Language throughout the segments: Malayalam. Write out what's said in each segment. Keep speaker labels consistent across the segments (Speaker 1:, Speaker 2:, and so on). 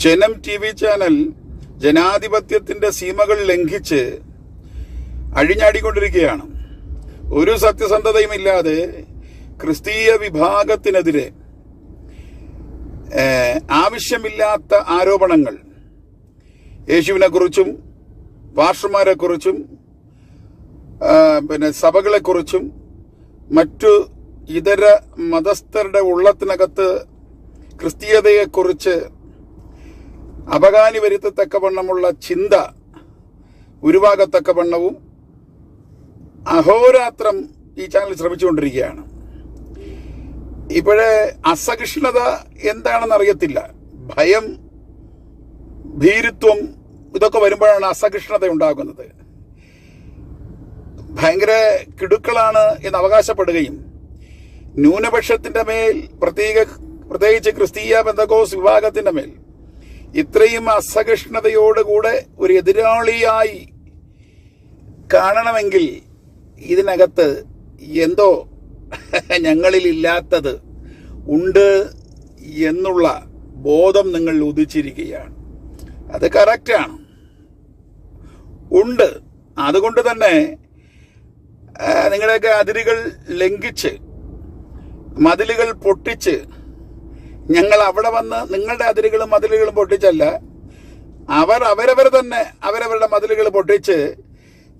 Speaker 1: ജനം TV ചാനൽ ജനാധിപത്യത്തിന്റെ സീമകൾ ലംഘിച്ച് അഴിഞ്ഞാടിക്കൊണ്ടിരിക്കുകയാണ്. ഒരു സത്യസന്ധതയുമില്ലാതെ ക്രിസ്തീയ വിഭാഗത്തിനെതിരെ ആവശ്യമില്ലാത്ത ആരോപണങ്ങൾ യേശുവിനെ കുറിച്ചും പാസ്റ്റർമാരെ കുറിച്ചും സഭകളെ കുറിച്ചും മറ്റു ഇതര മതസ്ഥരുടെ ഉള്ളത്തിനകത്ത് ക്രിസ്തീയതയെക്കുറിച്ച് അപകാനി വരുത്തത്തക്കവണ്ണമുള്ള ചിന്ത ഉരുവാകത്തക്കവണ്ണവും അഹോരാത്രം ഈ ചാനൽ ശ്രമിച്ചുകൊണ്ടിരിക്കുകയാണ്. ഇപ്പോഴേ അസഹിഷ്ണുത എന്താണെന്ന് അറിയത്തില്ല. ഭയം, ഭീരുത്വം ഇതൊക്കെ വരുമ്പോഴാണ് അസഹിഷ്ണുത ഉണ്ടാകുന്നത്. ഭയങ്കര കിടുക്കളാണ് എന്ന് അവകാശപ്പെടുകയും ന്യൂനപക്ഷത്തിന്റെ മേൽ പ്രത്യേകിച്ച് ക്രിസ്തീയ പെന്തക്കോസ് വിഭാഗത്തിന്റെ മേൽ ഇത്രയും അസഹിഷ്ണുതയോടുകൂടെ ഒരു എതിരാളിയായി കാണണമെങ്കിൽ ഇതിനകത്ത് എന്തോ ഞങ്ങളിലില്ലാത്തത് ഉണ്ട് എന്നുള്ള ബോധം നിങ്ങൾ ഉദിച്ചിരിക്കുകയാണ്. അത് കറക്റ്റാണ്, ഉണ്ട്. അതുകൊണ്ട് തന്നെ നിങ്ങളുടെയൊക്കെ അതിരുകൾ ലംഘിച്ച് മതിലുകൾ പൊട്ടിച്ച് ഞങ്ങൾ അവിടെ വന്ന് നിങ്ങളുടെ അതിരുകളും മതിലുകളും പൊട്ടിച്ചല്ല, അവരവർ തന്നെ അവരവരുടെ മതിലുകൾ പൊട്ടിച്ച്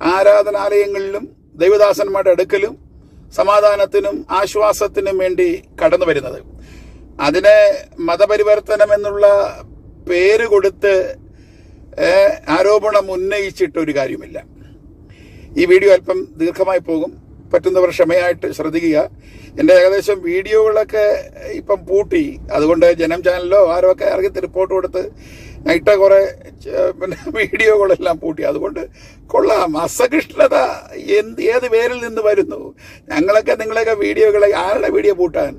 Speaker 1: ആരാധനാലയങ്ങളിലും ദൈവദാസന്മാരുടെ അടുക്കലും സമാധാനത്തിനും ആശ്വാസത്തിനും വേണ്ടി കടന്നു വരുന്നത്. അതിനെ മതപരിവർത്തനം എന്നുള്ള പേര് കൊടുത്ത് ആരോപണം ഉന്നയിച്ചിട്ടൊരു കാര്യമില്ല. ഈ വീഡിയോ അല്പം ദീർഘമായി പോകും, പറ്റുന്നവർ ക്ഷമയായിട്ട് ശ്രദ്ധിക്കുക. എൻ്റെ ഏകദേശം വീഡിയോകളൊക്കെ ഇപ്പം പൂട്ടി. അതുകൊണ്ട് ജനം ചാനലിലോ ആരോ ഒക്കെ ഇറങ്ങി റിപ്പോർട്ട് കൊടുത്ത് ഇട്ട കുറെ വീഡിയോകളെല്ലാം പൂട്ടി. അതുകൊണ്ട് കൊള്ളാം. അസഹിഷ്ണുത ഏത് പേരിൽ നിന്ന് വരുന്നു? നിങ്ങളെയൊക്കെ വീഡിയോകളെ ആരുടെ വീഡിയോ പൂട്ടാൻ?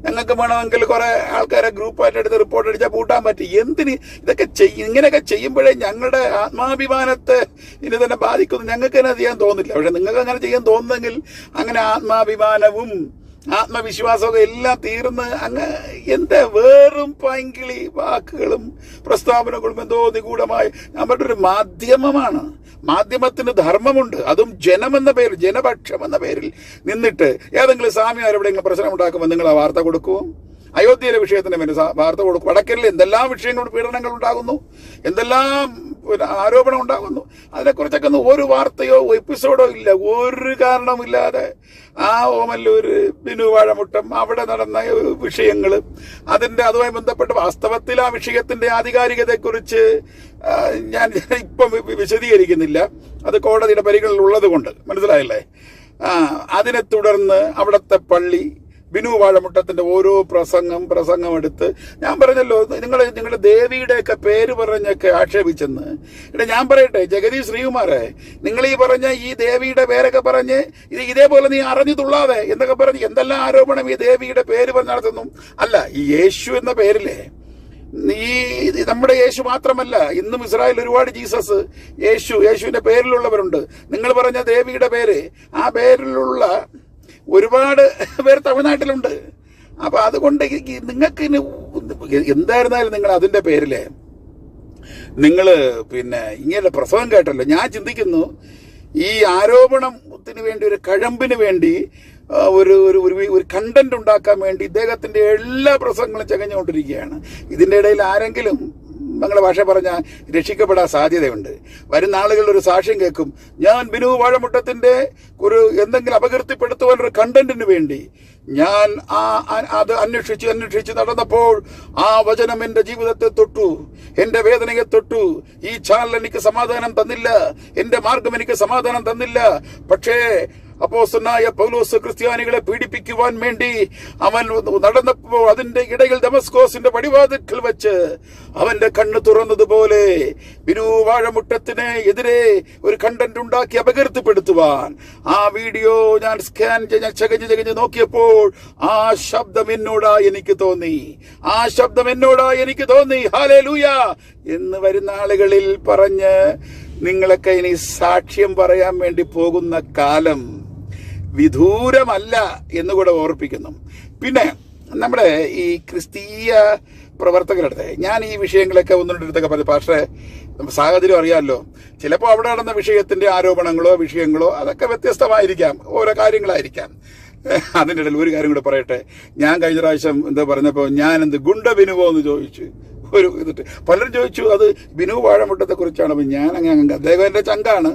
Speaker 1: ഞങ്ങൾക്ക് വേണമെങ്കിൽ കുറെ ആൾക്കാരെ ഗ്രൂപ്പായിട്ട് എടുത്ത് റിപ്പോർട്ട് അടിച്ചാൽ പൂട്ടാൻ പറ്റും. എന്തിന് ഇതൊക്കെ ഇങ്ങനെയൊക്കെ ചെയ്യുമ്പോഴേ ഞങ്ങളുടെ ആത്മാഭിമാനത്തെ ഇനി തന്നെ ബാധിക്കുന്നു. ഞങ്ങൾക്ക് തന്നെ ചെയ്യാൻ തോന്നില്ല. പക്ഷെ നിങ്ങൾക്ക് അങ്ങനെ ചെയ്യാൻ തോന്നുന്നെങ്കിൽ അങ്ങനെ ആത്മാഭിമാനവും ആത്മവിശ്വാസമൊക്കെ എല്ലാം തീർന്ന് അങ്ങ് എന്താ വെറും പൈങ്കിളി വാക്കുകളും പ്രസ്താവനകളും എന്തോ നിഗൂഢമായി. ഞാൻ പറഞ്ഞൊരു മാധ്യമമാണ്. മാധ്യമത്തിന് ധർമ്മമുണ്ട്. അതും ജനമെന്ന പേരിൽ, ജനപക്ഷം എന്ന പേരിൽ നിന്നിട്ട് ഏതെങ്കിലും സ്വാമിമാർ എവിടെയെങ്കിലും പ്രശ്നം ഉണ്ടാക്കുമ്പോൾ നിങ്ങൾ ആ വാർത്ത കൊടുക്കുമോ? അയോധ്യയിലെ വിഷയത്തിന് വേണ്ടി വാർത്ത കൊടുക്കും. വടക്കരിൽ എന്തെല്ലാം വിഷയങ്ങളും പീഡനങ്ങൾ ഉണ്ടാകുന്നു, എന്തെല്ലാം ആരോപണം ഉണ്ടാകുന്നു. അതിനെക്കുറിച്ചൊക്കെ ഒന്നും ഒരു വാർത്തയോ എപ്പിസോഡോ ഇല്ല. ഒരു കാരണമില്ലാതെ ആ ഓമല്ലൂര് ബിനു വാഴമുട്ടം അവിടെ നടന്ന വിഷയങ്ങൾ, അതുമായി ബന്ധപ്പെട്ട് വാസ്തവത്തിൽ ആ വിഷയത്തിന്റെ ആധികാരികതയെക്കുറിച്ച് ഞാൻ ഇപ്പം വിശദീകരിക്കുന്നില്ല. അത് കോടതിയുടെ പരിഗണനയിൽ ഉള്ളത് കൊണ്ട് മനസ്സിലായില്ലേ. അതിനെ തുടർന്ന് അവിടുത്തെ പള്ളി ബിനു വാഴമുട്ടത്തിന്റെ ഓരോ പ്രസംഗം എടുത്ത് ഞാൻ പറഞ്ഞല്ലോ, നിങ്ങളുടെ ദേവിയുടെയൊക്കെ പേര് പറഞ്ഞൊക്കെ ആക്ഷേപിച്ചെന്ന്. ഞാൻ പറയട്ടെ, ജഗദീഷ് ശ്രീകുമാറെ, നിങ്ങൾ ഈ പറഞ്ഞ ഈ ദേവിയുടെ പേരൊക്കെ പറഞ്ഞ് ഇതേപോലെ നീ അറിഞ്ഞു തുള്ളാതെ എന്നൊക്കെ പറഞ്ഞ് എന്തെല്ലാം ആരോപണം ഈ ദേവിയുടെ പേര് പറഞ്ഞ് നടത്തുന്നു. അല്ല, ഈ യേശു എന്ന പേരിലെ നമ്മുടെ യേശു മാത്രമല്ല, ഇന്നും ഇസ്രായേൽ ഒരുപാട് ജീസസ്, യേശുവിന്റെ പേരിലുള്ളവരുണ്ട്. നിങ്ങൾ പറഞ്ഞ ദേവിയുടെ പേര്, ആ പേരിലുള്ള ഒരുപാട് പേര് തമിഴ്നാട്ടിലുണ്ട്. അപ്പൊ അതുകൊണ്ട് നിങ്ങൾക്ക് എന്തായിരുന്നാലും നിങ്ങൾ അതിന്റെ പേരില് ഇങ്ങനെ പ്രസവം കേട്ടല്ലോ. ഞാൻ ചിന്തിക്കുന്നു, ഈ ആരോപണത്തിന് വേണ്ടി, ഒരു കഴമ്പിന് വേണ്ടി, ഒരു കണ്ടന്റ് ഉണ്ടാക്കാൻ വേണ്ടി ഇദ്ദേഹത്തിന്റെ എല്ലാ പ്രസംഗങ്ങളും ചകഞ്ഞുകൊണ്ടിരിക്കുകയാണ്. ഇതിന്റെ ഇടയിൽ ആരെങ്കിലും നിങ്ങളുടെ ഭാഷ പറഞ്ഞാൽ രക്ഷിക്കപ്പെടാൻ സാധ്യതയുണ്ട്. വരുന്ന ആളുകളുടെ ഒരു സാക്ഷ്യം കേൾക്കും. ഞാൻ ബിനു വാഴമുട്ടത്തിന്റെ എന്തെങ്കിലും അപകീർത്തിപ്പെടുത്തുവാൻ ഒരു കണ്ടന്റിന് വേണ്ടി ഞാൻ അത് അന്വേഷിച്ച് നടന്നപ്പോൾ ആ വചനം എന്റെ ജീവിതത്തെ തൊട്ടു, എന്റെ വേദനയെ തൊട്ടു. ഈ ചാനൽ എനിക്ക് സമാധാനം തന്നില്ല, എന്റെ മാർഗം എനിക്ക് സമാധാനം തന്നില്ല. പക്ഷേ അപ്പോസ്തലനായ പൗലോസ് ക്രിസ്ത്യാനികളെ പീഡിപ്പിക്കുവാൻ വേണ്ടി അവൻ നടന്നപ്പോൾ അതിന്റെ ഇടയിൽ ദമസ്കോസിന്റെ പടിവാതിൽക്കൽ വെച്ച് അവന്റെ കണ്ണ് തുറന്നതുപോലെ ബിനു വാഴമുട്ടത്തിന് എതിരെ ഒരു കണ്ടന്റ് ഉണ്ടാക്കി അപകീർത്തിപ്പെടുത്തുവാൻ ആ വീഡിയോ ഞാൻ ചകഞ്ഞ് നോക്കിയപ്പോൾ ആ ശബ്ദം എന്നോടായി എനിക്ക് തോന്നി ഹല്ലേലൂയ എന്ന് വരുന്ന ആളുകളിൽ പറഞ്ഞ് നിങ്ങളൊക്കെ ഇനി സാക്ഷ്യം പറയാൻ വേണ്ടി പോകുന്ന കാലം വിദൂരമല്ല എന്നുകൂടെ ഓർപ്പിക്കുന്നു. പിന്നെ നമ്മുടെ ഈ ക്രിസ്തീയ പ്രവർത്തകരെടുത്ത് ഞാൻ ഈ വിഷയങ്ങളൊക്കെ ഒന്നിടത്തൊക്കെ പറഞ്ഞു. പക്ഷേ സാഹചര്യം അറിയാമല്ലോ, ചിലപ്പോൾ അവിടെ നടന്ന വിഷയത്തിന്റെ ആരോപണങ്ങളോ വിഷയങ്ങളോ അതൊക്കെ വ്യത്യസ്തമായിരിക്കാം, ഓരോ കാര്യങ്ങളായിരിക്കാം. അതിൻ്റെ ഇടയിൽ ഒരു കാര്യം കൂടെ പറയട്ടെ. ഞാൻ കഴിഞ്ഞ പ്രാവശ്യം എന്താ പറഞ്ഞപ്പോൾ ഞാൻ ഗുണ്ട ബിനുവോ എന്ന് ചോദിച്ചു. ഒരു ഇതിട്ട് പലരും ചോദിച്ചു അത് ബിനു വാഴമുട്ടത്തെ കുറിച്ചാണ്. അപ്പം ഞാൻ അങ്ങനെ അദ്ദേഹം എൻ്റെ ചങ്കാണ്.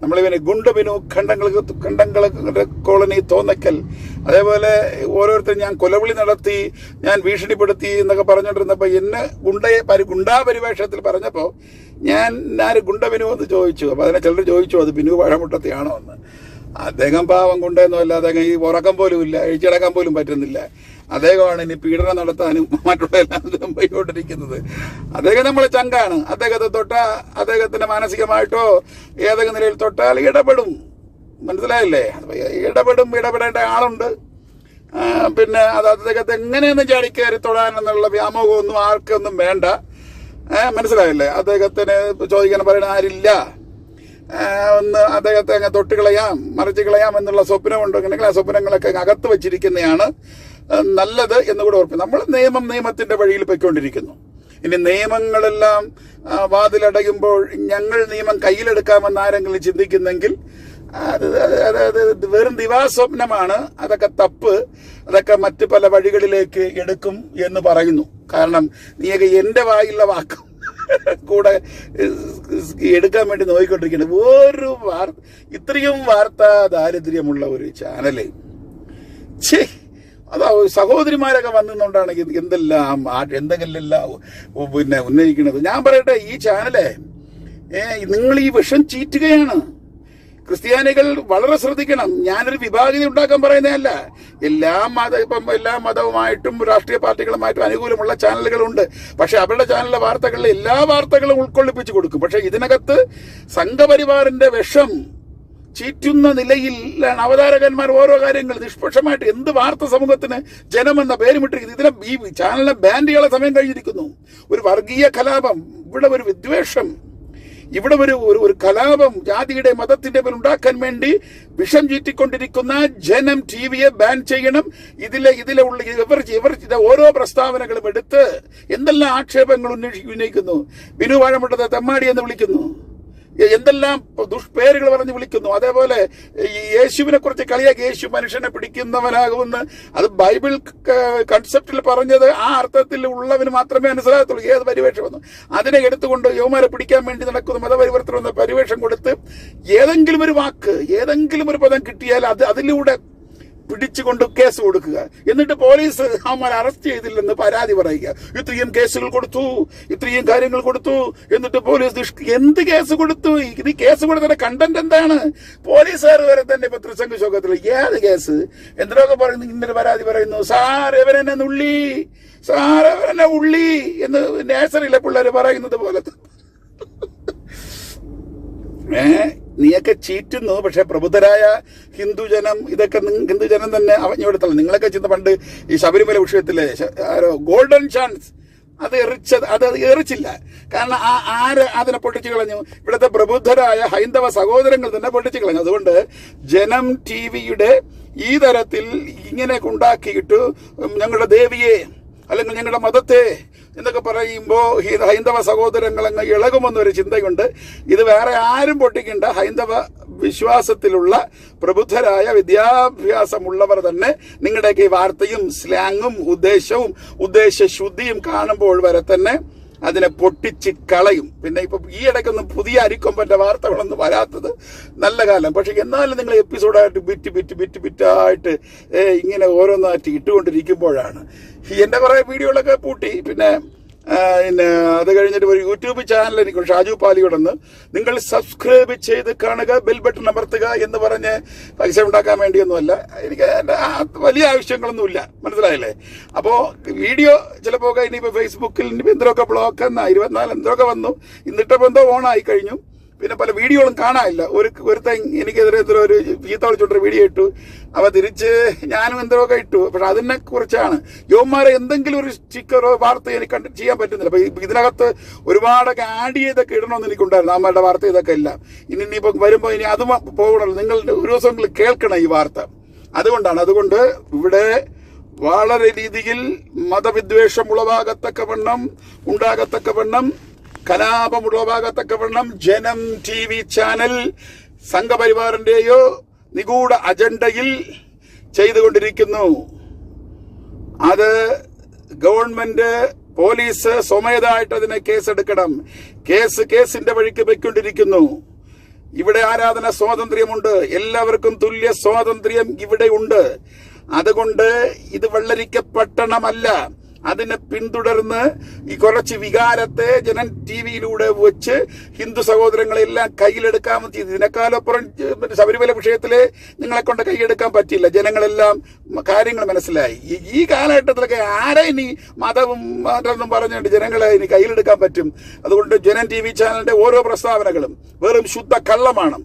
Speaker 1: നമ്മളിവനെ ഗുണ്ട ബിനു ഖണ്ഡങ്ങള കോളനി തോന്നക്കൽ, അതേപോലെ ഓരോരുത്തരും ഞാൻ കൊലവിളി നടത്തി, ഞാൻ ഭീഷണിപ്പെടുത്തി എന്നൊക്കെ പറഞ്ഞുകൊണ്ടിരുന്നപ്പോൾ എന്നെ ഗുണ്ടാ പരിവേഷത്തിൽ പറഞ്ഞപ്പോൾ ഞാൻ ഗുണ്ട ബിനു എന്ന് ചോദിച്ചു. അപ്പോൾ അതിനെ ചിലർ ചോദിച്ചു അത് ബിനു വാഴമുട്ടത്തെയാണോ എന്ന്. അദ്ദേഹം പാവം കൊണ്ടെന്നോ അല്ല, അദ്ദേഹം ഈ ഉറക്കം പോലും ഇല്ല, എഴുച്ചിടക്കാൻ പോലും പറ്റുന്നില്ല. അദ്ദേഹമാണ് ഇനി പീഡനം നടത്താനും മറ്റുള്ള എല്ലാത്തിനും പോയിക്കൊണ്ടിരിക്കുന്നത്. അദ്ദേഹം നമ്മളെ ചങ്കാണ്. അദ്ദേഹത്തെ തൊട്ടാൽ അദ്ദേഹത്തിന് മാനസികമായിട്ടോ ഏതെങ്കിലും നിലയിൽ തൊട്ടാൽ ഇടപെടും, മനസ്സിലായില്ലേ? ഇടപെടേണ്ട ആളുണ്ട്. പിന്നെ അത് അദ്ദേഹത്തെ എങ്ങനെയൊന്നും ചാടിക്കയറി തൊടാനെന്നുള്ള വ്യാമോഹമൊന്നും ആർക്കൊന്നും വേണ്ട, മനസ്സിലായില്ലേ? അദ്ദേഹത്തിന് ചോദിക്കാൻ പറയുന്ന ആരില്ല. ഒന്ന് അദ്ദേഹത്തെ അങ്ങ് തൊട്ടുകളയാം മറിച്ച് കളയാം എന്നുള്ള സ്വപ്നമുണ്ടെങ്കിൽ ആ സ്വപ്നങ്ങളൊക്കെ അകത്ത് വെച്ചിരിക്കുന്നതാണ് നല്ലത് എന്നുകൂടെ ഓർക്കും. നമ്മൾ നിയമത്തിന്റെ വഴിയിൽ പോയിക്കൊണ്ടിരിക്കുന്നു. ഇനി നിയമങ്ങളെല്ലാം വാതിലടയുമ്പോൾ ഞങ്ങൾ നിയമം കയ്യിലെടുക്കാമെന്ന് ആരെങ്കിലും ചിന്തിക്കുന്നെങ്കിൽ അത് വെറും ദിവാസ്വപ്നമാണ്. അതൊക്കെ തപ്പ്. അതൊക്കെ മറ്റു പല വഴികളിലേക്ക് എടുക്കും എന്ന് പറയുന്നു. കാരണം നീയൊക്കെ എന്റെ വായിലുള്ള വാക്കും കൂടെ എടുക്കാൻ വേണ്ടി നോക്കിക്കൊണ്ടിരിക്കുന്നത്. ഇത്രയും വാർത്താ ദാരിദ്ര്യമുള്ള ഒരു ചാനല് അതാ സഹോദരിമാരൊക്കെ വന്നുകൊണ്ടാണെങ്കിൽ എന്തെല്ലാം പിന്നെ ഉന്നയിക്കുന്നത്. ഞാൻ പറയട്ടെ, ഈ ചാനല് നിങ്ങൾ ഈ വിഷം ചീറ്റുകയാണ്. ക്രിസ്ത്യാനികൾ വളരെ ശ്രദ്ധിക്കണം. ഞാനൊരു വിഭാഗീയത ഉണ്ടാക്കാൻ പറയുന്നതല്ല. എല്ലാ മതവുമായിട്ടും രാഷ്ട്രീയ പാർട്ടികളുമായിട്ടും അനുകൂലമുള്ള ചാനലുകളുണ്ട്. പക്ഷെ അവരുടെ ചാനലിലെ വാർത്തകളിൽ എല്ലാ വാർത്തകളും ഉൾക്കൊള്ളിപ്പിച്ചു കൊടുക്കും. പക്ഷെ ഇതിനകത്ത് സംഘപരിവാറിന്റെ വിഷം ചീറ്റുന്ന നിലയിലാണ് അവതാരകന്മാർ ഓരോ കാര്യങ്ങൾ നിഷ്പക്ഷമായിട്ട് എന്ത് വാർത്ത സമൂഹത്തിന് ജനമെന്ന പേരുമിട്ടിരിക്കുന്നു. ഇതിനെ ഈ ചാനലിനെ ബാൻ ചെയ്യാനുള്ള സമയം കഴിഞ്ഞിരിക്കുന്നു. ഒരു വർഗീയ കലാപം, ഇവിടെ ഒരു വിദ്വേഷം, ഇവിടെ ഒരു കലാപം ജാതിയുടെ മതത്തിന്റെ പേരിൽ ഉണ്ടാക്കാൻ വേണ്ടി വിഷം ചീറ്റിക്കൊണ്ടിരിക്കുന്ന ജനം ടിവിയെ ബാൻ ചെയ്യണം. ഇതിലെ ഉള്ള ഇവർ ഓരോ പ്രസ്താവനകളും എടുത്ത് എന്തെല്ലാം ആക്ഷേപങ്ങൾ ഉന്നയിക്കുന്നു. ബിനു വാഴമുട്ടത്തെ തെമ്മാടി എന്ന് വിളിക്കുന്നു, എന്തെല്ലാം ദുഷ്പേരുകൾ പറഞ്ഞ് വിളിക്കുന്നു. അതേപോലെ ഈ യേശുവിനെ കുറിച്ച് കളിയാക്കി യേശു മനുഷ്യനെ പിടിക്കുന്നവനാകുമെന്ന് അത് ബൈബിൾ കൺസെപ്റ്റിൽ പറഞ്ഞത് ആ അർത്ഥത്തിൽ ഉള്ളവന് മാത്രമേ മനസ്സിലാകത്തുള്ളൂ. ഏത് പരിവേഷം വന്നു അതിനെ എടുത്തുകൊണ്ട് യൗമാരെ പിടിക്കാൻ വേണ്ടി നടക്കുന്ന മതപരിവർത്തനം എന്ന പരിവേഷം കൊടുത്ത് ഏതെങ്കിലും ഒരു വാക്ക് ഏതെങ്കിലും ഒരു പദം കിട്ടിയാൽ അതിലൂടെ പിടിച്ചുകൊണ്ട് കേസ് കൊടുക്കുക. എന്നിട്ട് പോലീസ് അവന്മാരെ അറസ്റ്റ് ചെയ്തില്ലെന്ന് പരാതി പറയുക. ഇത്രയും കേസുകൾ കൊടുത്തു, ഇത്രയും കാര്യങ്ങൾ കൊടുത്തു, എന്നിട്ട് പോലീസ് എന്ത് കേസ് കൊടുത്തു? ഇത് കേസ് കൊടുത്തതിന്റെ കണ്ടന്റ് എന്താണ്? പോലീസുകാർ വരെ തന്നെ ഇപ്പൊ തൃശങ്ക് ശോകത്തിൽ ഏത് കേസ് എന്തിനൊക്കെ പറയുന്നു, ഇന്നലെ പരാതി പറയുന്നു, സാർ ഇവരെന്നെ നുള്ളി, സാർ ഇവരെന്നെ ഉള്ളി എന്ന് നേഴ്സറിയിലെ പിള്ളേർ പറയുന്നത് പോലെ. നീയൊക്കെ ചീറ്റുന്നു. പക്ഷെ പ്രബുദ്ധരായ ഹിന്ദുജനം ഹിന്ദുജനം തന്നെ അവഞ്ഞെടുത്തല്ല. നിങ്ങളൊക്കെ ചിന്ത പണ്ട് ഈ ശബരിമല വിഷയത്തിലെ ഗോൾഡൻ ചാൻസ് അത് എറിച്ചില്ല. കാരണം ആര് അതിനെ പൊട്ടിച്ചു കളഞ്ഞു? ഇവിടുത്തെ പ്രബുദ്ധരായ ഹൈന്ദവ സഹോദരങ്ങൾ തന്നെ പൊട്ടിച്ചു കളഞ്ഞു. അതുകൊണ്ട് ജനം ടിവിയുടെ ഈ തരത്തിൽ ഇങ്ങനെ ഉണ്ടാക്കിയിട്ട് ഞങ്ങളുടെ ദേവിയെ അല്ലെങ്കിൽ ഞങ്ങളുടെ മതത്തെ എന്നൊക്കെ പറയുമ്പോൾ ഹൈന്ദവ സഹോദരങ്ങൾ അങ്ങ് ഇളകുമെന്നൊരു ചിന്തയുണ്ട്. ഇത് വേറെ ആരും പൊട്ടിക്കണ്ട. ഹൈന്ദവ വിശ്വാസത്തിലുള്ള പ്രബുദ്ധരായ വിദ്യാഭ്യാസമുള്ളവർ തന്നെ നിങ്ങളുടെയൊക്കെ ഈ വാർത്തയും സ്ലാങ്ങും ഉദ്ദേശശുദ്ധിയും കാണുമ്പോൾ വരെ തന്നെ അതിനെ പൊട്ടിച്ച് കളയും. പിന്നെ ഇപ്പൊ ഈ ഇടയ്ക്കൊന്നും പുതിയ അരിക്കൊമ്പന്റെ വാർത്തകളൊന്നും വരാത്തത് നല്ല കാലം. പക്ഷെ എന്നാലും നിങ്ങൾ എപ്പിസോഡായിട്ട് ബിറ്റായിട്ട് ഇങ്ങനെ ഓരോന്നായിട്ട് ഇട്ടുകൊണ്ടിരിക്കുമ്പോഴാണ് എന്റെ കുറെ വീഡിയോകളൊക്കെ പൂട്ടി. പിന്നെ അത് കഴിഞ്ഞിട്ട് ഒരു യൂട്യൂബ് ചാനൽ എനിക്ക് ഷാജു പാലിയോടെന്ന് നിങ്ങൾ സബ്സ്ക്രൈബ് ചെയ്ത് കാണുക, ബെൽ ബട്ടൺ അമർത്തുക എന്ന് പറഞ്ഞ് പൈസ ഉണ്ടാക്കാൻ വേണ്ടിയൊന്നുമല്ല. എനിക്ക് വലിയ ആവശ്യങ്ങളൊന്നുമില്ല, മനസ്സിലായില്ലേ? അപ്പോൾ വീഡിയോ ചിലപ്പോൾ ഇനിയിപ്പോൾ ഫേസ്ബുക്കിൽ എന്തൊക്കെ ബ്ലോക്ക് 24 എന്തൊക്കെ വന്നു, ഇന്നിട്ടപ്പോൾ എന്തോ ഓണായി കഴിഞ്ഞു. പിന്നെ പല വീഡിയോകളും കാണാനില്ല. ഒരുത്തൻ എനിക്കെതിരെ ഒരു ചീത്ത വിളിച്ചോണ്ടൊരു വീഡിയോ ഇട്ടു, അവ തിരിച്ച് ഞാനും എന്തൊക്കെ ഇട്ടു. പക്ഷെ അതിനെ കുറിച്ചാണ് യോമാരെ എന്തെങ്കിലും ഒരു സ്റ്റിക്കറോ വാർത്ത എനിക്ക് ചെയ്യാൻ പറ്റുന്നില്ല. അപ്പൊ ഇതിനകത്ത് ഒരുപാടൊക്കെ ആഡ് ചെയ്തൊക്കെ ഇടണമെന്ന് എനിക്കുണ്ടായിരുന്നു. അമ്മയുടെ വാർത്ത ഇതൊക്കെ ഇല്ല. ഇനിയിപ്പം വരുമ്പോ ഇനി അതും പോകണമല്ലോ. നിങ്ങൾ ഒരു ദിവസം കേൾക്കണം ഈ വാർത്ത. അതുകൊണ്ട് ഇവിടെ വളരെ രീതിയിൽ മതവിദ്വേഷം ഉണ്ടാകത്തക്കവണ്ണം കലാപം ഉളവാകത്തക്കവണ്ണം ജനം TV ചാനൽ സംഘപരിവാറിന്റെയോ നിഗൂഢ അജണ്ടയിൽ ചെയ്തുകൊണ്ടിരിക്കുന്നു. അത് ഗവൺമെന്റ്, പോലീസ് സ്വമേധമായിട്ട് അതിനെ കേസെടുക്കണം. കേസിന്റെ വഴിക്ക് പോയിക്കൊണ്ടിരിക്കുന്നു. ഇവിടെ ആരാധന സ്വാതന്ത്ര്യമുണ്ട്, എല്ലാവർക്കും തുല്യ സ്വാതന്ത്ര്യം ഇവിടെ ഉണ്ട്. അതുകൊണ്ട് ഇത് വെള്ളരിക്കപ്പട്ടണമല്ല. അതിനെ പിന്തുടർന്ന് ഈ കുറച്ച് വികാരത്തെ ജനം TVയിലൂടെ വെച്ച് ഹിന്ദു സഹോദരങ്ങളെല്ലാം കയ്യിലെടുക്കാമെന്ന് ചെയ്തു. ഇതിനേക്കാളപ്പുറം ശബരിമല വിഷയത്തില് നിങ്ങളെ കൊണ്ട് കൈയെടുക്കാൻ പറ്റില്ല. ജനങ്ങളെല്ലാം കാര്യങ്ങൾ മനസ്സിലായി. ഈ കാലഘട്ടത്തിലൊക്കെ ആരെ ഇനി മതം പറഞ്ഞുകൊണ്ട് ജനങ്ങളെ ഇനി കയ്യിലെടുക്കാൻ പറ്റും? അതുകൊണ്ട് ജനം TV ചാനലിന്റെ ഓരോ പ്രസ്താവനകളും വെറും ശുദ്ധ കള്ളമാണ്.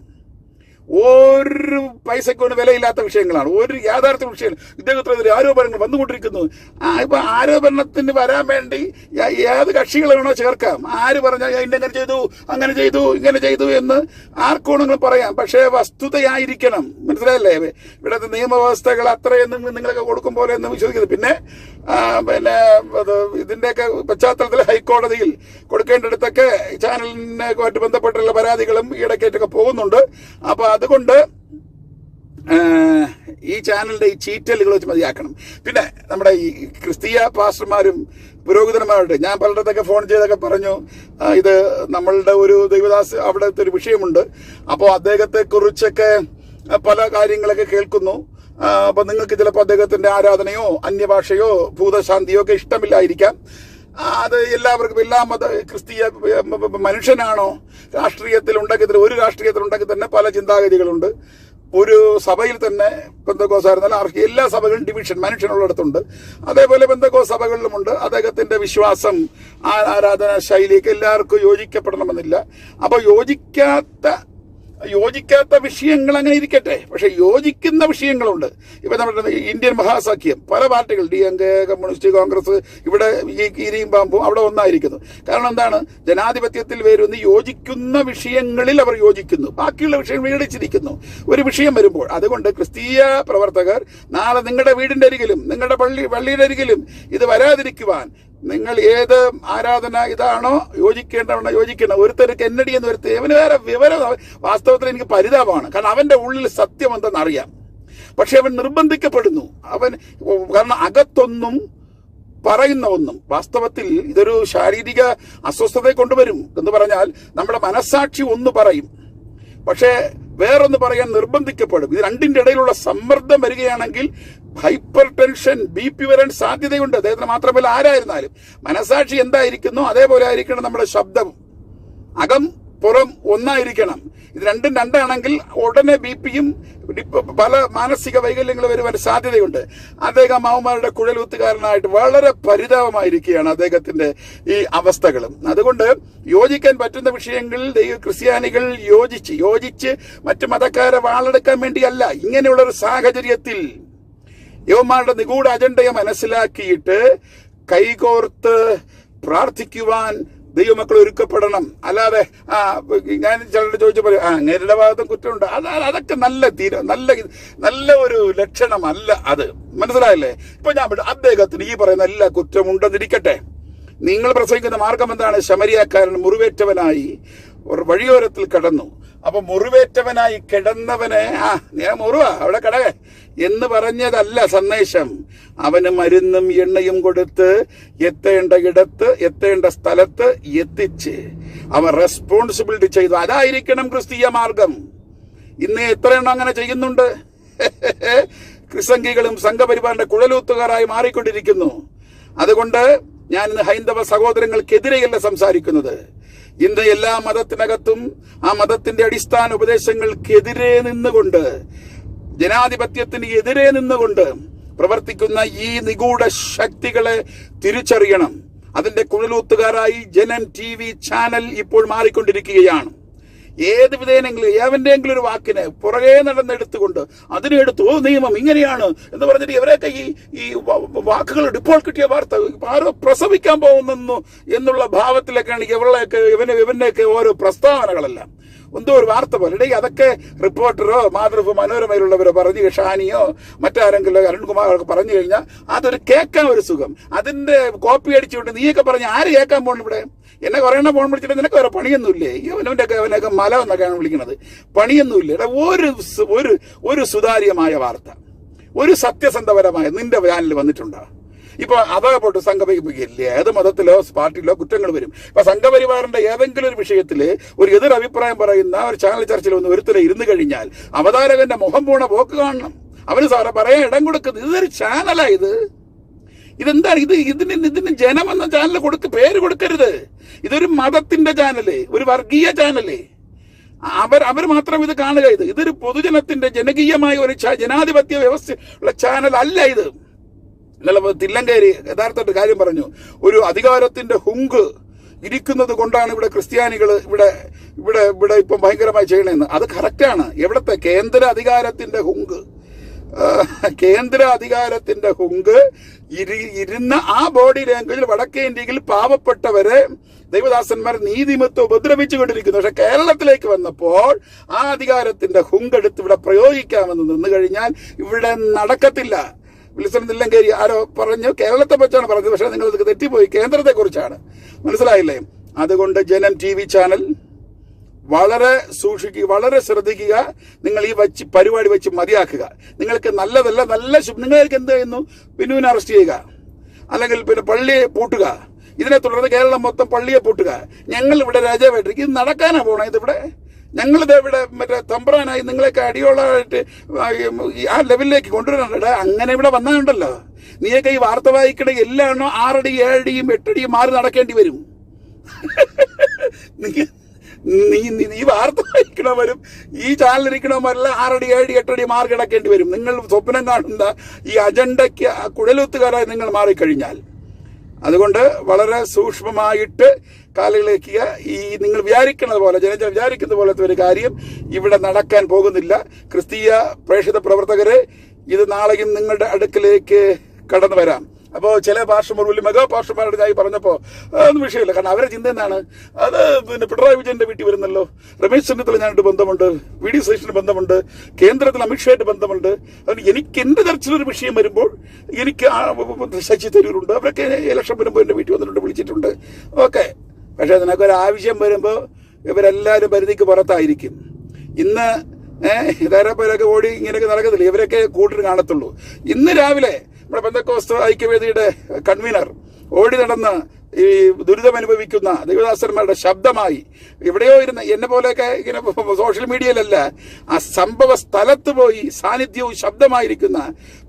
Speaker 1: ഒരു പൈസക്കൊന്നും വിലയില്ലാത്ത വിഷയങ്ങളാണ്, ഒരു യാഥാർത്ഥ്യ വിഷയം. ഇദ്ദേഹത്തിനെതിരെ ആരോപണങ്ങൾ വന്നുകൊണ്ടിരിക്കുന്നു. ഇപ്പൊ ആരോപണത്തിന് വരാൻ വേണ്ടി ഏത് കക്ഷികളാണോ ചേർക്കാം. ആര് പറഞ്ഞാൽ ഇങ്ങനെ ചെയ്തു, അങ്ങനെ ചെയ്തു, ഇങ്ങനെ ചെയ്തു എന്ന് ആർക്കോണെങ്കിലും പറയാം. പക്ഷേ വസ്തുതയായിരിക്കണം. മനസ്സിലായല്ലേ? ഇവിടുത്തെ നിയമവ്യവസ്ഥകൾ അത്രയൊന്നും നിങ്ങളൊക്കെ കൊടുക്കും പോലെ എന്ന് വിശ്വസിക്കുന്നത്. പിന്നെ ഇതിന്റെയൊക്കെ പശ്ചാത്തലത്തിൽ ഹൈക്കോടതിയിൽ കൊടുക്കേണ്ടിടത്തൊക്കെ ചാനലിനുമായിട്ട് ബന്ധപ്പെട്ടുള്ള പരാതികളും ഈയിടയ്ക്കായിട്ടൊക്കെ പോകുന്നുണ്ട്. അപ്പൊ അതുകൊണ്ട് ഈ ചാനലിന്റെ ഈ ചീറ്റലുകൾ വെച്ച് മതിയാക്കണം. പിന്നെ നമ്മുടെ ഈ ക്രിസ്തീയ പാസ്റ്റർമാരും പുരോഹിതന്മാരുടെ ഞാൻ പലയിടത്തൊക്കെ ഫോൺ ചെയ്തൊക്കെ പറഞ്ഞു, ഇത് നമ്മളുടെ ഒരു ദൈവദാസ് അവിടുത്തെ ഒരു വിഷയമുണ്ട്. അപ്പോൾ അദ്ദേഹത്തെ കുറിച്ചൊക്കെ പല കാര്യങ്ങളൊക്കെ കേൾക്കുന്നു. അപ്പൊ നിങ്ങൾക്ക് ചിലപ്പോൾ അദ്ദേഹത്തിന്റെ ആരാധനയോ അന്യഭാഷയോ ഭൂതശാന്തിയോ ഒക്കെ ഇഷ്ടമില്ലായിരിക്കാം. അത് എല്ലാവർക്കും എല്ലാ ക്രിസ്തീയ മനുഷ്യനാണോ? രാഷ്ട്രീയത്തിൽ ഉണ്ടെങ്കിൽ ഒരു രാഷ്ട്രീയത്തിൽ ഉണ്ടെങ്കിൽ തന്നെ പല ചിന്താഗതികളുണ്ട്. ഒരു സഭയിൽ തന്നെ പെന്തക്കോസായിരുന്നാലും എല്ലാ സഭകളും ഡിവിഷൻ മനുഷ്യനുള്ളിടത്തുണ്ട്. അതേപോലെ പെന്തക്കോസ് സഭകളിലുമുണ്ട്. അദ്ദേഹത്തിന്റെ വിശ്വാസം, ആരാധന ശൈലിയൊക്കെ എല്ലാവർക്കും യോജിക്കപ്പെടണമെന്നില്ല. അപ്പൊ യോജിക്കാത്ത വിഷയങ്ങൾ അങ്ങനെ ഇരിക്കട്ടെ, പക്ഷെ യോജിക്കുന്ന വിഷയങ്ങളുണ്ട്. ഇപ്പൊ നമ്മുടെ ഇന്ത്യൻ മഹാസഖ്യം പല പാർട്ടികൾ DMK, കമ്മ്യൂണിസ്റ്റ്, കോൺഗ്രസ്, ഇവിടെ ഈ കീരിയും പാമ്പും അവിടെ ഒന്നായിരിക്കുന്നു. കാരണം എന്താണ്? ജനാധിപത്യത്തിൽ വരുന്ന യോജിക്കുന്ന വിഷയങ്ങളിൽ അവർ യോജിക്കുന്നു, ബാക്കിയുള്ള വിഷയം വീടിച്ചിരിക്കുന്നു ഒരു വിഷയം വരുമ്പോൾ. അതുകൊണ്ട് ക്രിസ്തീയ പ്രവർത്തകർ നാളെ നിങ്ങളുടെ വീടിന്റെ അരികിലും നിങ്ങളുടെ പള്ളിയുടെ അരികിലും ഇത് വരാതിരിക്കുവാൻ നിങ്ങൾ ഏത് ആരാധന ഇതാണോ യോജിക്കണം. ഒരുത്തർ കെന്നഡി എന്ന് വരുത്തി അവന് വേറെ വിവരം. വാസ്തവത്തിൽ എനിക്ക് പരിതാപമാണ്. കാരണം അവന്റെ ഉള്ളിൽ സത്യം എന്തെന്ന് അറിയാം, പക്ഷെ അവൻ നിർബന്ധിക്കപ്പെടുന്നു. കാരണം അകത്തൊന്നും പറയുന്ന ഒന്നും വാസ്തവത്തിൽ ഇതൊരു ശാരീരിക അസ്വസ്ഥതയെ കൊണ്ടുവരും. എന്ന് പറഞ്ഞാൽ നമ്മുടെ മനസ്സാക്ഷി ഒന്ന് പറയും, പക്ഷേ വേറൊന്ന് പറയാൻ നിർബന്ധിക്കപ്പെടും. ഇത് രണ്ടിന്റെ ഇടയിലുള്ള സമ്മർദ്ദം വരികയാണെങ്കിൽ ഹൈപ്പർ ടെൻഷൻ, BP വരാൻ സാധ്യതയുണ്ട്. അദ്ദേഹത്തിന് മാത്രമല്ല ആരായിരുന്നാലും മനസാക്ഷി എന്തായിരിക്കുന്നു അതേപോലെ ആയിരിക്കണം നമ്മുടെ ശബ്ദം. അകം പുറം ഒന്നായിരിക്കണം. ഇത് രണ്ടും രണ്ടാണെങ്കിൽ ഉടനെ BPയും പല മാനസിക വൈകല്യങ്ങൾ വരുവാൻ സാധ്യതയുണ്ട്. അദ്ദേഹം മാവന്മാരുടെ കുഴലൂത്തുകാരനായിട്ട് വളരെ പരിതാപമായിരിക്കുകയാണ് അദ്ദേഹത്തിന്റെ ഈ അവസ്ഥകളും. അതുകൊണ്ട് യോജിക്കാൻ പറ്റുന്ന വിഷയങ്ങളിൽ ക്രിസ്ത്യാനികൾ യോജിച്ച് മറ്റു മതക്കാരെ വാളെടുക്കാൻ വേണ്ടിയല്ല. ഇങ്ങനെയുള്ളൊരു സാഹചര്യത്തിൽ യവന്മാരുടെ നിഗൂഢ അജണ്ടയെ മനസ്സിലാക്കിയിട്ട് കൈകോർത്ത് പ്രാർത്ഥിക്കുവാൻ ദൈവമക്കൾ ഒരുക്കപ്പെടണം. അല്ലാതെ ഞാൻ ചിലരുടെ ചോദിച്ചപ്പോൾ അങ്ങേരുടെ ഭാഗത്തും കുറ്റമുണ്ട്, അതൊക്കെ നല്ല ഒരു ലക്ഷണമല്ല അത്. മനസ്സിലായില്ലേ? ഇപ്പൊ ഞാൻ അദ്ദേഹത്തിന് ഈ പറയുന്ന എല്ലാ കുറ്റമുണ്ടെന്നിരിക്കട്ടെ, നിങ്ങൾ പ്രസംഗിക്കുന്ന മാർഗം എന്താണ്? ശമരിയാക്കാരൻ മുറിവേറ്റവനായി ഒരു വഴിയോരത്തിൽ കിടന്നു. അപ്പൊ മുറിവേറ്റവനായി കിടന്നവനെ ഞാൻ മുറിവാ അവിടെ കിടകെ എന്ന് പറഞ്ഞതല്ല സന്ദേശം. അവന് മരുന്നും എണ്ണയും കൊടുത്ത് എത്തേണ്ട ഇടത്ത് എത്തേണ്ട സ്ഥലത്ത് എത്തിച്ച് അവൻ റെസ്പോൺസിബിലിറ്റി ചെയ്തു. അതായിരിക്കണം ക്രിസ്തീയ മാർഗം. ഇന്ന് എത്ര എണ്ണം അങ്ങനെ ചെയ്യുന്നുണ്ട്? ക്രിസംഗികളും സംഘപരിവാറിന്റെ കുഴലൂത്തുകാരായി മാറിക്കൊണ്ടിരിക്കുന്നു. അതുകൊണ്ട് ഞാൻ ഇന്ന് ഹൈന്ദവ സഹോദരങ്ങൾക്കെതിരെയല്ല സംസാരിക്കുന്നത്. ഇന്ന് എല്ലാ മതത്തിനകത്തും ആ മതത്തിന്റെ അടിസ്ഥാന ഉപദേശങ്ങൾക്കെതിരെ നിന്നുകൊണ്ട്, ജനാധിപത്യത്തിന് എതിരെ നിന്നുകൊണ്ട് പ്രവർത്തിക്കുന്ന ഈ നിഗൂഢ ശക്തികളെ തിരിച്ചറിയണം. അതിന്റെ കുഴലൂത്തുകാരായി ജനം TV ചാനൽ ഇപ്പോൾ മാറിക്കൊണ്ടിരിക്കുകയാണ്. ഏത് വിധേനെങ്കിലും ഏവന്റെങ്കിലും ഒരു വാക്കിന് പുറകെ നടന്നെടുത്തുകൊണ്ട് അതിനെടുത്ത് നിയമം ഇങ്ങനെയാണ് എന്ന് പറഞ്ഞിട്ട് ഇവരൊക്കെ ഈ വാക്കുകൾ ഇപ്പോൾ കിട്ടിയ വാർത്ത ആരോ പ്രസവിക്കാൻ പോകുന്നു എന്നുള്ള ഭാവത്തിലൊക്കെയാണ് ഇവരുടെയൊക്കെ ഇവന്റെയൊക്കെ ഓരോ പ്രസ്താവനകളെല്ലാം. എന്തോ ഒരു വാർത്ത പോലെ. ഇടയിൽ അതൊക്കെ റിപ്പോർട്ടറോ മനോരമയിലുള്ളവരോ പറഞ്ഞു, ഷാനിയോ മറ്റാരെങ്കിലും അരുൺകുമാറൊക്കെ പറഞ്ഞു കഴിഞ്ഞാൽ അതൊരു കേൾക്കാൻ ഒരു സുഖം. അതിന്റെ കോപ്പി അടിച്ചുകൊണ്ട് നീയൊക്കെ പറഞ്ഞ് ആര് കേൾക്കാൻ പോകണം? ഇവിടെ എന്നെ കുറേണ്ണ ഫോൺ വിളിച്ചിട്ട് നിനക്ക് വേറെ പണിയൊന്നുമില്ലേ? അവനൊക്കെ മല എന്നൊക്കെയാണ് വിളിക്കുന്നത്. പണിയൊന്നുമില്ല. ഒരു സുതാര്യമായ വാർത്ത, ഒരു സത്യസന്ധപരമായ നിന്റെ ചാനൽ വന്നിട്ടുണ്ടോ? ഇപ്പൊ അതേപോട്ട് സംഘപരിപ്പിക്കില്ലേ, ഏത് മതത്തിലോ പാർട്ടിയിലോ കുറ്റങ്ങൾ വരും. ഇപ്പൊ സംഘപരിവാറിന്റെ ഏതെങ്കിലും ഒരു വിഷയത്തിൽ ഒരു എതിർ അഭിപ്രായം പറയുന്ന ഒരു ചാനൽ ചർച്ചയിൽ ഒന്ന് ഒരുത്തരെ ഇരുന്ന് കഴിഞ്ഞാൽ അവതാരകന്റെ മുഖം പോണ പോക്ക് കാണണം. അവന് സാറെ പറയാൻ ഇടം കൊടുക്കുന്നത്. ഇതൊരു ചാനലാ ഇതെന്താണ് ഇതിന് ജനം എന്ന ചാനൽ പേര് കൊടുക്കരുത്. ഇതൊരു മതത്തിന്റെ ചാനല്, ഒരു വർഗീയ ചാനല്. അവർ മാത്രം ഇത് കാണുക. ഇതൊരു പൊതുജനത്തിന്റെ ജനകീയമായ ഒരു ജനാധിപത്യ വ്യവസ്ഥ ഉള്ള ചാനൽ അല്ല ഇത്. ഇന്നലെ തില്ലങ്കേരി യഥാർത്ഥമായിട്ട് കാര്യം പറഞ്ഞു. ഒരു അധികാരത്തിന്റെ ഹുങ്ക് ഇരിക്കുന്നത് കൊണ്ടാണ് ഇവിടെ ക്രിസ്ത്യാനികൾ ഇവിടെ ഇപ്പം ഭയങ്കരമായി ചെയ്യണമെന്ന്. അത് കറക്റ്റാണ്. എവിടത്തെ കേന്ദ്ര അധികാരത്തിന്റെ ഹുങ്ക് ഇരുന്ന ആ ബോഡി ലാംഗ്വേജിൽ വടക്കേ ഇന്ത്യയിൽ പാവപ്പെട്ടവരെ ദൈവദാസന്മാർ നീതിമത്വം ഉപദ്രവിച്ചുകൊണ്ടിരിക്കുന്നു. പക്ഷെ കേരളത്തിലേക്ക് വന്നപ്പോൾ ആ അധികാരത്തിന്റെ ഹുങ്ക് എടുത്ത് ഇവിടെ പ്രയോഗിക്കാമെന്ന് നിന്ന് കഴിഞ്ഞാൽ ഇവിടെ നടക്കത്തില്ല. വിൽസൺ തില്ലങ്കേരി ആരോ പറഞ്ഞു, കേരളത്തെ പറ്റിയാണ് പറഞ്ഞത്, പക്ഷെ നിങ്ങൾ ഇത് തെറ്റിപ്പോയി, കേന്ദ്രത്തെ കുറിച്ചാണ്. മനസ്സിലായില്ലേ? അതുകൊണ്ട് ജനം TV ചാനൽ വളരെ സൂക്ഷിക്കുക, വളരെ ശ്രദ്ധിക്കുക. നിങ്ങൾ ഈ പരിപാടി വെച്ച് മതിയാക്കുക. നിങ്ങൾക്ക് നല്ലതല്ല, നിങ്ങൾക്ക് എന്ത് ചെയ്യുന്നു? ബിനുവിനെ അറസ്റ്റ് ചെയ്യുക, അല്ലെങ്കിൽ പിന്നെ പള്ളിയെ പൂട്ടുക. ഇതിനെ തുടർന്ന് കേരളം മൊത്തം പള്ളിയെ പൂട്ടുക. ഞങ്ങൾ ഇവിടെ രാജാവായിട്ടിരിക്കും. ഇത് നടക്കാനാ പോണേ? ഇതിവിടെ ഞങ്ങളിത് ഇവിടെ മറ്റേ തമ്പ്രാനായി നിങ്ങളെയൊക്കെ അടിയോളായിട്ട് ആ ലെവലിലേക്ക് കൊണ്ടുവരാനുണ്ട്. അങ്ങനെ ഇവിടെ വന്നാലുണ്ടല്ലോ, നീയൊക്കെ ഈ വാർത്ത വായിക്കണ എല്ലാം 6 അടി 7 അടിയും 8 അടിയും മാറി നടക്കേണ്ടി വരും. നീ വാർത്ത വായിക്കണവരും ഈ ചാനലിരിക്കണവരെല്ലാം 6 അടി 7 അടി 8 അടി മാറി കിടക്കേണ്ടി വരും. നിങ്ങൾ സ്വപ്നം കാണുന്ന ഈ അജണ്ടയ്ക്ക് കുഴലൂത്തുകാരായി നിങ്ങൾ മാറിക്കഴിഞ്ഞാൽ. അതുകൊണ്ട് വളരെ സൂക്ഷ്മമായിട്ട് കാലുകളിലേക്ക് ഈ നിങ്ങൾ വിചാരിക്കുന്നത് പോലെ, ജനജനം വിചാരിക്കുന്ന പോലത്തെ ഒരു കാര്യം ഇവിടെ നടക്കാൻ പോകുന്നില്ല. ക്രിസ്തീയ പ്രേക്ഷിത പ്രവർത്തകരെ, ഇത് നാളെയും നിങ്ങളുടെ അടുക്കിലേക്ക് കടന്നു വരാം. അപ്പോൾ ചില പാസ്റ്റർമാർ, വലിയ മെഗാ പാസ്റ്റർമാരുടെ ഞാൻ പറഞ്ഞപ്പോൾ അതൊന്നും വിഷയമില്ല. കാരണം അവരുടെ ചിന്ത എന്താണ്? അത് പിന്നെ പിണറായി വിജയന്റെ വീട്ടിൽ വരുന്നല്ലോ, രമേശ് ചെന്നിത്തല ഞാനായിട്ട് ബന്ധമുണ്ട്, VD സതീശന് ബന്ധമുണ്ട്, കേന്ദ്രത്തിൽ അമിത്ഷായിട്ട് ബന്ധമുണ്ട്. അതുകൊണ്ട് എനിക്ക് എന്റെ ചർച്ചയിലൊരു വിഷയം വരുമ്പോൾ എനിക്ക് ശശി തരൂരുണ്ട്, അവരൊക്കെ ഇലക്ഷൻ വരുമ്പോൾ എന്റെ വീട്ടിൽ വന്നിട്ടുണ്ട്, വിളിച്ചിട്ടുണ്ട്. ഓക്കെ. പക്ഷെ അതിനൊക്കെ ഒരു ആവശ്യം വരുമ്പോൾ ഇവരെല്ലാവരും പരിധിക്ക് പുറത്തായിരിക്കും. ഇന്ന് ധാരാപ്പേരൊക്കെ ഓടി ഇങ്ങനെയൊക്കെ നടക്കത്തില്ല. ഇവരൊക്കെ കൂട്ടിന് കാണത്തുള്ളൂ. ഇന്ന് രാവിലെ നമ്മുടെ പെന്തക്കോസ്ത് ഐക്യവേദിയുടെ കൺവീനർ ഓടി നടന്ന് ഈ ദുരിതമനുഭവിക്കുന്ന ദൈവദാസന്മാരുടെ ശബ്ദമായി എവിടെയോ ഇരുന്ന്, എന്നെ പോലെയൊക്കെ ഇങ്ങനെ സോഷ്യൽ മീഡിയയിലല്ല, ആ സംഭവ സ്ഥലത്ത് പോയി സാന്നിധ്യവും ശബ്ദമായിരിക്കുന്ന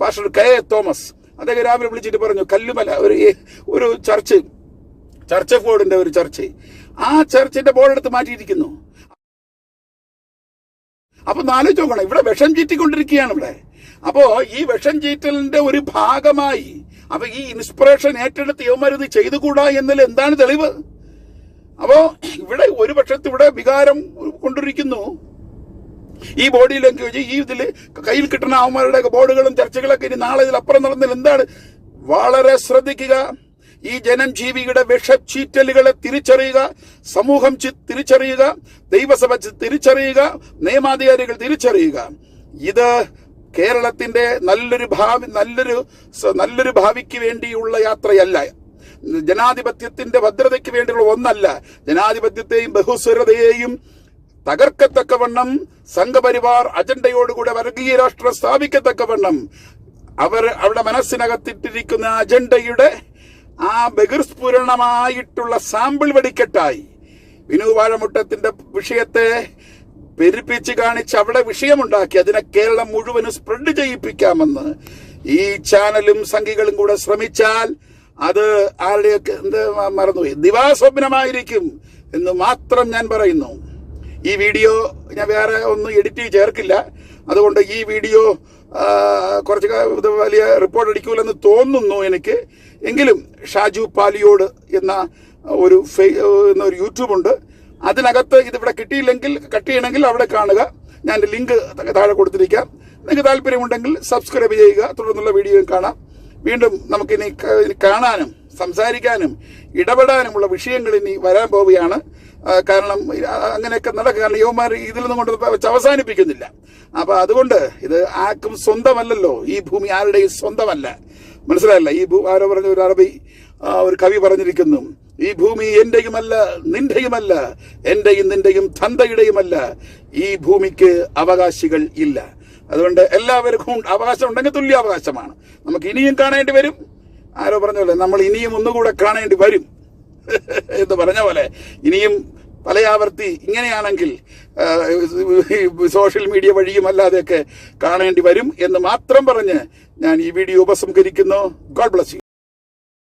Speaker 1: പാസ്റ്റർ K. തോമസ്, അദ്ദേഹം രാവിലെ വിളിച്ചിട്ട് പറഞ്ഞു, കല്ലുമല ഒരു ചർച്ച് ഓഫ് ഗോഡിന്റെ ഒരു ചർച്ച്, ആ ചർച്ചിന്റെ ബോർഡെടുത്ത് മാറ്റിയിരിക്കുന്നു. അപ്പൊ ആലോചിച്ച് നോക്കണം, ഇവിടെ വിഷം ചീറ്റിക്കൊണ്ടിരിക്കുകയാണ് ഇവിടെ. അപ്പോ ഈ വിഷം ചീറ്റലിന്റെ ഒരു ഭാഗമായി അപ്പൊ ഈ ഇൻസ്പിറേഷൻ ഏറ്റെടുത്ത് യവന്മാരിത് ചെയ്തുകൂടാ എന്നതിൽ എന്താണ് തെളിവ്? അപ്പോ ഇവിടെ ഒരു പക്ഷത്ത് ഇവിടെ വികാരം കൊണ്ടിരിക്കുന്നു. ഈ ബോഡി ലാംഗ്വേജ്, ഈ ഇതിൽ കയ്യിൽ കിട്ടുന്ന അവന്മാരുടെ ബോർഡുകളും ചർച്ചകളൊക്കെ ഇനി നാളെ ഇതിലപ്പുറം നടന്നതിൽ എന്താണ്? വളരെ ശ്രദ്ധിക്കുക. ഈ ജനം ജീവിയുടെ വിഷച്ചീറ്റലുകളെ തിരിച്ചറിയുക, സമൂഹം തിരിച്ചറിയുക, ദൈവസഭ തിരിച്ചറിയുക, നിയമാധികാരികൾ തിരിച്ചറിയുക. ഇത് കേരളത്തിന്റെ നല്ലൊരു ഭാവിക്ക് വേണ്ടിയുള്ള യാത്രയല്ല. ജനാധിപത്യത്തിന്റെ ഭദ്രതയ്ക്ക് വേണ്ടിയുള്ള ഒന്നല്ല. ജനാധിപത്യത്തെയും ബഹുസ്വരതയെയും തകർക്കത്തക്കവണ്ണം സംഘപരിവാർ അജണ്ടയോടുകൂടെ വർഗീയ രാഷ്ട്രം സ്ഥാപിക്കത്തക്കവണ്ണം അവരുടെ മനസ്സിനകത്തിട്ടിരിക്കുന്ന അജണ്ടയുടെ ആ ബഹിർസ്ഫുരണമായിട്ടുള്ള സാമ്പിൾ വെടിക്കെട്ടായി വിനു വാഴമുട്ടത്തിന്റെ വിഷയത്തെ പെരുപ്പിച്ച് കാണിച്ച് അവിടെ വിഷയമുണ്ടാക്കി അതിനെ കേരളം മുഴുവനും സ്പ്രെഡ് ചെയ്യിപ്പിക്കാമെന്ന് ഈ ചാനലും സംഘികളും കൂടെ ശ്രമിച്ചാൽ അത് ആരുടെയൊക്കെ മറന്നുപോയി ദിവാസ്വപ്നമായിരിക്കും എന്ന് മാത്രം ഞാൻ പറയുന്നു. ഈ വീഡിയോ ഞാൻ വേറെ ഒന്നും എഡിറ്റ് ചേർക്കില്ല. അതുകൊണ്ട് ഈ വീഡിയോ കുറച്ച് വലിയ റിപ്പോർട്ട് അടിക്കൂലെന്ന് തോന്നുന്നു എനിക്ക്. എങ്കിലും ഷാജു പാലിയോട് എന്ന ഒരു യൂട്യൂബ് ഉണ്ട്. അതിനകത്ത് ഇതിവിടെ കിട്ടിയില്ലെങ്കിൽ കട്ട് ചെയ്യണമെങ്കിൽ അവിടെ കാണുക. ഞാൻ ലിങ്ക് താഴെ കൊടുത്തിരിക്കാം. നിങ്ങൾക്ക് താല്പര്യമുണ്ടെങ്കിൽ സബ്സ്ക്രൈബ് ചെയ്യുക. തുടർന്നുള്ള വീഡിയോയും കാണാം. വീണ്ടും നമുക്കിനി കാണാനും സംസാരിക്കാനും ഇടപെടാനുമുള്ള വിഷയങ്ങൾ ഇനി വരാൻ പോവുകയാണ്. കാരണം അങ്ങനെയൊക്കെ നടക്കുക. കാരണം യുവമാർ ഇതിൽ നിന്നും കൊണ്ട് വെച്ച് അവസാനിപ്പിക്കുന്നില്ല. അപ്പൊ അതുകൊണ്ട് ഇത് ആർക്കും സ്വന്തമല്ലല്ലോ, ഈ ഭൂമി ആരുടെയും സ്വന്തമല്ല. മനസ്സിലായല്ല? ഈ ആരോ പറഞ്ഞ ഒരു അറബി ഒരു കവി പറഞ്ഞിരിക്കുന്നു, ഈ ഭൂമി എന്റെയുമല്ല നിന്റെയുമല്ല, എന്റെയും നിന്റെയും തന്തയുടെയുമല്ല, ഈ ഭൂമിക്ക് അവകാശികൾ ഇല്ല. അതുകൊണ്ട് എല്ലാവർക്കും അവകാശം ഉണ്ടെങ്കിൽ തുല്യാവകാശമാണ്. നമുക്ക് ഇനിയും കാണേണ്ടി വരും. ആരോ പറഞ്ഞ പോലെ നമ്മൾ ഇനിയും ഒന്നുകൂടെ കാണേണ്ടി വരും എന്ന് പറഞ്ഞ പോലെ ഇനിയും പലയാവർത്തി ഇങ്ങനെയാണെങ്കിൽ സോഷ്യൽ മീഡിയ വഴിയും അല്ലാതെയൊക്കെ കാണേണ്ടി വരും എന്ന് മാത്രം പറഞ്ഞ് ഞാൻ ഈ വീഡിയോ ഉപസംഹരിക്കുന്നു. God bless U.